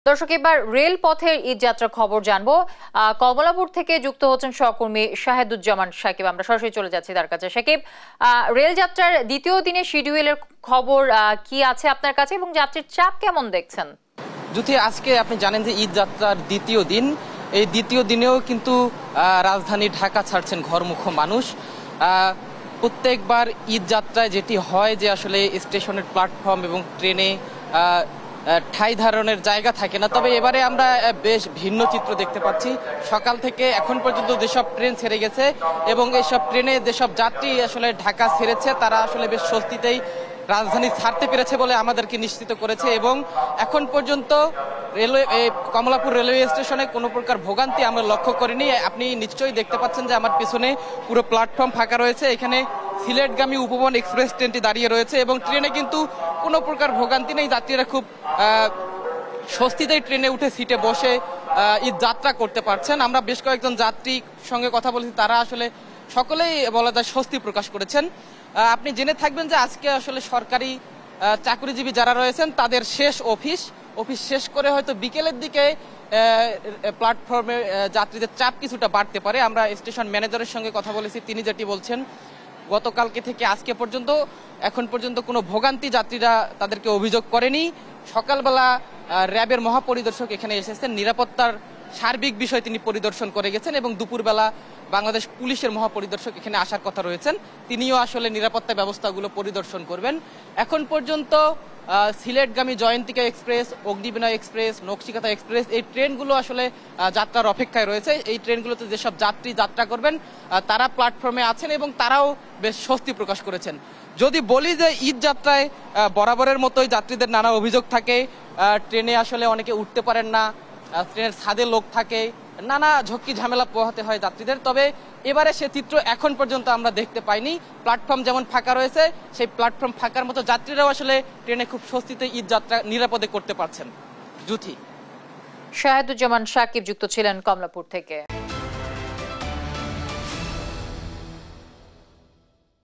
দর্শক, এবার রেল পথের ঈদ যাত্রার খবর জানবো। কমলাপুর থেকে যুক্ত হচ্ছেন সহকর্মী শাহেদুজ্জামান সাকিব। আমরা সরাসরি চলে যাচ্ছি তার কাছে। সাকিব, রেল যাত্রার দ্বিতীয় দিনে শিডিউলের খবর কি আছে আপনার কাছে এবং যাত্রীর চাপ কেমন দেখছেন? জ্যোতি, আজকে আপনি জানেন যে ঈদ যাত্রার দ্বিতীয় দিন। এই দ্বিতীয় দিনেও কিন্তু রাজধানী ঢাকা ছাড়ছেন ঘরমুখ মানুষ। প্রত্যেকবার ঈদ যাত্রায় যেটি হয় যে আসলে স্টেশনের প্ল্যাটফর্ম এবং ট্রেনে ঠাঁই ধারণের জায়গা থাকে না, তবে এবারে আমরা বেশ ভিন্ন চিত্র দেখতে পাচ্ছি। সকাল থেকে এখন পর্যন্ত যেসব ট্রেন ছেড়ে গেছে এবং এইসব ট্রেনে যেসব যাত্রী আসলে ঢাকা ছেড়েছে তারা আসলে বেশ স্বস্তিতেই রাজধানী ছাড়তে পেরেছে বলে আমাদেরকে নিশ্চিত করেছে। এবং এখন পর্যন্ত কমলাপুর রেলওয়ে স্টেশনে কোনো প্রকার ভোগান্তি আমরা লক্ষ্য করিনি। আপনি নিশ্চয়ই দেখতে পাচ্ছেন যে আমার পিছনে পুরো প্ল্যাটফর্ম ফাঁকা রয়েছে। এখানে সিলেটগামী উপবন এক্সপ্রেস ট্রেনটি দাঁড়িয়ে রয়েছে এবং ট্রেনে কিন্তু কোনো প্রকার ভোগান্তি নেই। যাত্রীরা খুব স্বস্তিতেই ট্রেনে উঠে সিটে বসে ঈদ যাত্রা করতে পারছেন। আমরা বেশ কয়েকজন যাত্রীর সঙ্গে কথা বলেছি, তারা আসলে সকলেই বলা যায় স্বস্তি প্রকাশ করেছেন। আপনি জেনে থাকবেন যে আজকে আসলে সরকারি চাকরিজীবী যারা রয়েছেন তাদের শেষ অফিস শেষ করে হয়তো বিকেলের দিকে প্ল্যাটফর্মে যাত্রীদের চাপ কিছুটা বাড়তে পারে। আমরা স্টেশন ম্যানেজারের সঙ্গে কথা বলেছি, তিনি যেটি বলছেন গতকালকে থেকে আজকে পর্যন্ত এখন পর্যন্ত কোনো ভোগান্তি যাত্রীরা তাদেরকে অভিযোগ করেনি। সকালবেলা র্যাবের মহাপরিদর্শক এখানে এসেছেন, নিরাপত্তার সার্বিক বিষয় তিনি পরিদর্শন করে গেছেন এবং দুপুরবেলা বাংলাদেশ পুলিশের মহাপরিদর্শক এখানে আসার কথা রয়েছেন, তিনিও আসলে নিরাপত্তা ব্যবস্থাগুলো পরিদর্শন করবেন। এখন পর্যন্ত সিলেটগামী জয়ন্তিকা এক্সপ্রেস, অগ্নিবিনয় এক্সপ্রেস, নকশিকাতা এক্সপ্রেস এই ট্রেনগুলো আসলে যাত্রার অপেক্ষায় রয়েছে। এই ট্রেনগুলোতে যেসব যাত্রী যাত্রা করবেন তারা প্ল্যাটফর্মে আছেন এবং তারাও বেশ স্বস্তি প্রকাশ করেছেন। যদি বলি যে ঈদ যাত্রায় বরাবরের মতোই যাত্রীদের নানা অভিযোগ থাকে, ট্রেনে আসলে অনেকে উঠতে পারেন না, ট্রেনের ছাদে লোক থাকে, নানা ঝক্কি ঝামেলা পোহাতে হয় যাত্রীদের। তবে এবারে সে চিত্র এখন পর্যন্ত আমরা দেখতে পাইনি। প্ল্যাটফর্ম যেমন ফাঁকা রয়েছে, সেই প্ল্যাটফর্ম ফাঁকার মতো যাত্রীরাও আসলে ট্রেনে খুব স্বস্তিতে ঈদ যাত্রা নিরাপদে করতে পারছেন। জুথি। শাহেদুজ্জামান সাকিব যুক্ত ছিলেন কমলাপুর থেকে।